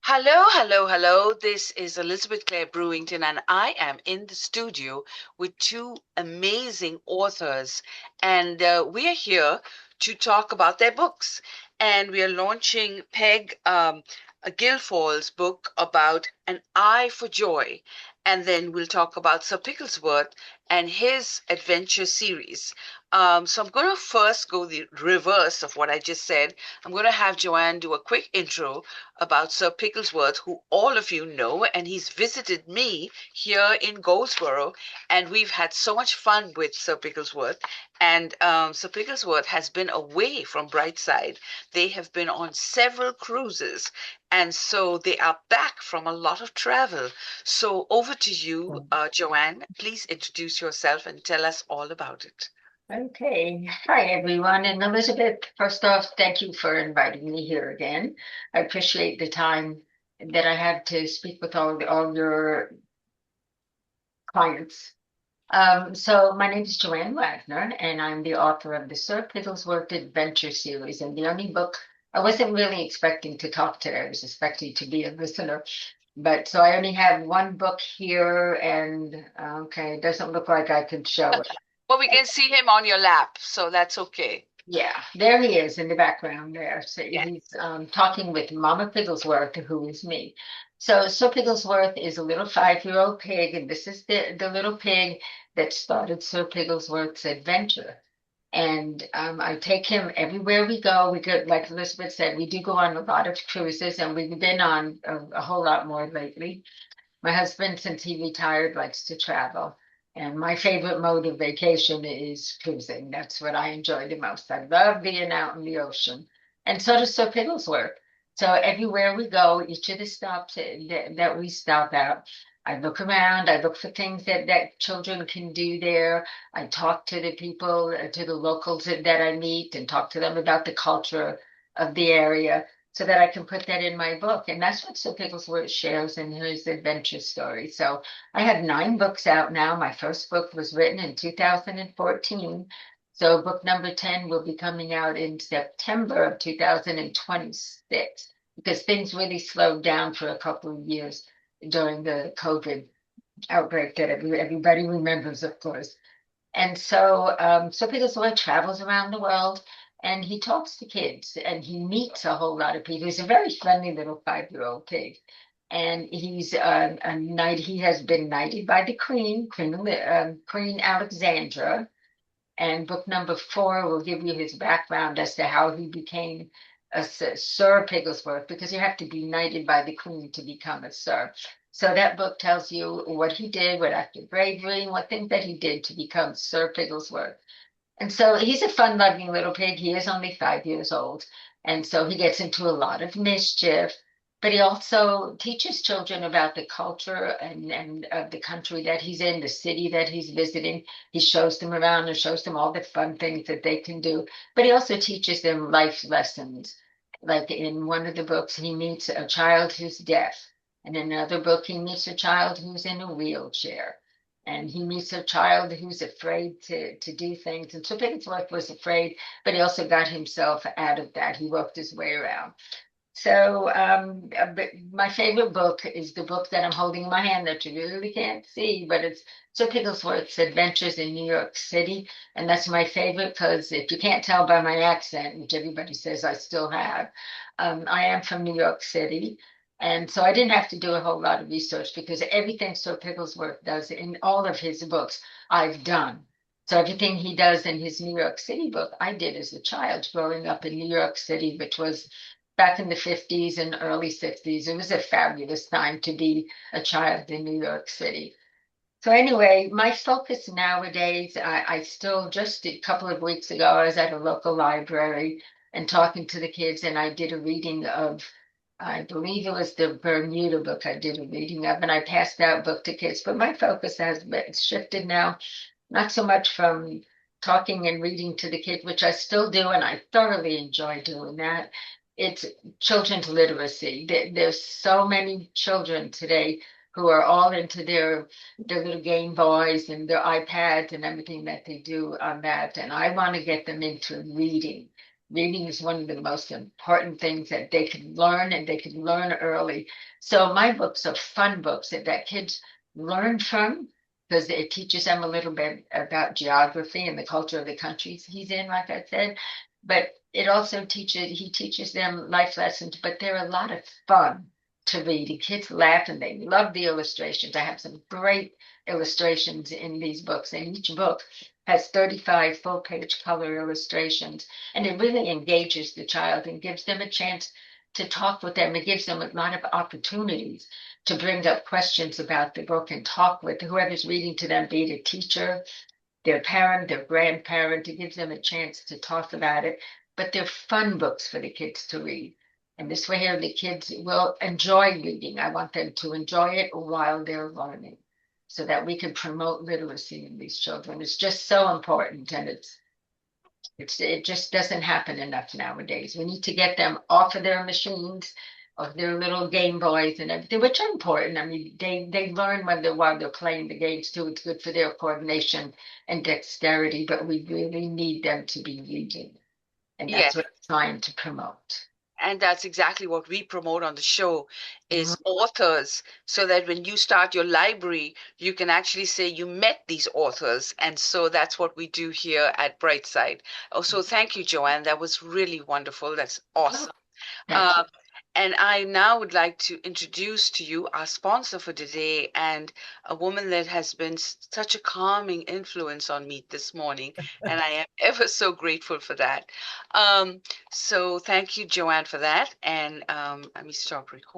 Hello, hello, hello. This is Elizabeth Clare Brewington, and I am in the studio with two amazing authors. And we are here to talk about their books. And we are launching Guilford's book about An Eye for Joy. And then we'll talk about Sir Pigglesworth and his adventure series. So I'm going to first go the reverse of what I just said. I'm going to have JoAnn do a quick intro about Sir Pigglesworth, who all of you know, and he's visited me here in Goldsboro, and we've had so much fun with Sir Pigglesworth. And Sir Pigglesworth has been away from Brightside. They have been on several cruises, and so they are back from a lot of travel. So over to you, JoAnn. Please introduce yourself and tell us all about it. Okay. Hi, everyone. And Elizabeth, first off, thank you for inviting me here again. I appreciate the time that I have to speak with all your clients. So my name is JoAnn Wagner, and I'm the author of the Sir Pigglesworth Adventure series. And the only book I wasn't really expecting to talk today, I was expecting to be a listener. But so I only have one book here, and okay, it doesn't look like I could show it. Well, we can see him on your lap, so that's okay. Yeah, there he is in the background there. So Yeah. he's talking with Mama Pigglesworth, who is me. So Pigglesworth is a little 5-year-old pig, and this is the little pig that started Sir Pigglesworth's adventure. And I take him everywhere we go. We go, like Elizabeth said, we do go on a lot of cruises, and we've been on a whole lot more lately. My husband, since he retired, likes to travel. And my favorite mode of vacation is cruising. That's what I enjoy the most. I love being out in the ocean. And so does Sir Pigglesworth. So everywhere we go, each of the stops that we stop at, I look around, I look for things that children can do there. I talk to the people, to the locals that I meet and talk to them about the culture of the area so that I can put that in my book. And that's what Sir Pigglesworth shares in his adventure story. So I have 9 books out now. My first book was written in 2014. So book number 10 will be coming out in September of 2026 because things really slowed down for a couple of years during the COVID outbreak that everybody remembers, of course. And so Pigglesworth travels around the world and he talks to kids and he meets a whole lot of people. He's a very friendly little 5-year-old pig. And he's a knight. He has been knighted by the Queen Alexandra. And book number 4 will give you his background as to how he became a Sir Pigglesworth, because you have to be knighted by the Queen to become a Sir. So that book tells you what he did, what acts of bravery, and what things that he did to become Sir Pigglesworth. And so he's a fun-loving little pig. He is only 5 years old. And so he gets into a lot of mischief, but he also teaches children about the culture and of the country that he's in, the city that he's visiting. He shows them around and shows them all the fun things that they can do. But he also teaches them life lessons. Like in one of the books, he meets a child who's deaf. And in another book, he meets a child who's in a wheelchair and he meets a child who's afraid to do things. And so Pigglesworth was afraid, but he also got himself out of that. He worked his way around. So but my favorite book is the book that I'm holding in my hand that you really can't see, but it's Sir Pigglesworth's Adventures in New York City. And that's my favorite because if you can't tell by my accent, which everybody says I still have, I am from New York City. And so I didn't have to do a whole lot of research because everything Sir Pigglesworth does in all of his books, I've done. So everything he does in his New York City book, I did as a child growing up in New York City, which was back in the 50s and early 60s. It was a fabulous time to be a child in New York City. So anyway, my focus nowadays, I still just a couple of weeks ago, I was at a local library and talking to the kids, and I did a reading of, I believe it was the Bermuda book I did a reading of, and I passed that book to kids. But my focus has been shifted now, not so much from talking and reading to the kids, which I still do, and I thoroughly enjoy doing that. It's children's literacy. There's so many children today who are all into their little Game Boys and their iPads and everything that they do on that. And I want to get them into reading Reading is one of the most important things that they can learn, and they can learn early. So my books are fun books that kids learn from, because it teaches them a little bit about geography and the culture of the countries he's in, like I said. But it also he teaches them life lessons, but they're a lot of fun to read. The kids laugh and they love the illustrations. I have some great illustrations in these books, and each book has 35 full page color illustrations, and it really engages the child and gives them a chance to talk with them. It gives them a lot of opportunities to bring up questions about the book and talk with whoever's reading to them, be it a teacher, their parent, their grandparent. It gives them a chance to talk about it. But they're fun books for the kids to read. And this way here, the kids will enjoy reading. I want them to enjoy it while they're learning, so that we can promote literacy in these children. It's just so important, and it just doesn't happen enough nowadays. We need to get them off of their machines, of their little Game Boys and everything, which are important. I mean, they learn while they're playing the games too. It's good for their coordination and dexterity, but we really need them to be reading, and Yes. that's what I'm trying to promote. And that's exactly what we promote on the show Mhm. is authors, so that when you start your library, you can actually say you met these authors. And so that's what we do here at Brightside. Oh, so thank you, JoAnn. That was really wonderful. That's Oh, awesome. thank Uh, you. and I now would like to introduce to you our sponsor for today, and a woman that has been such a calming influence on me this morning. And I am ever so grateful for that. Um, so thank you, JoAnn, for that. And let me stop recording.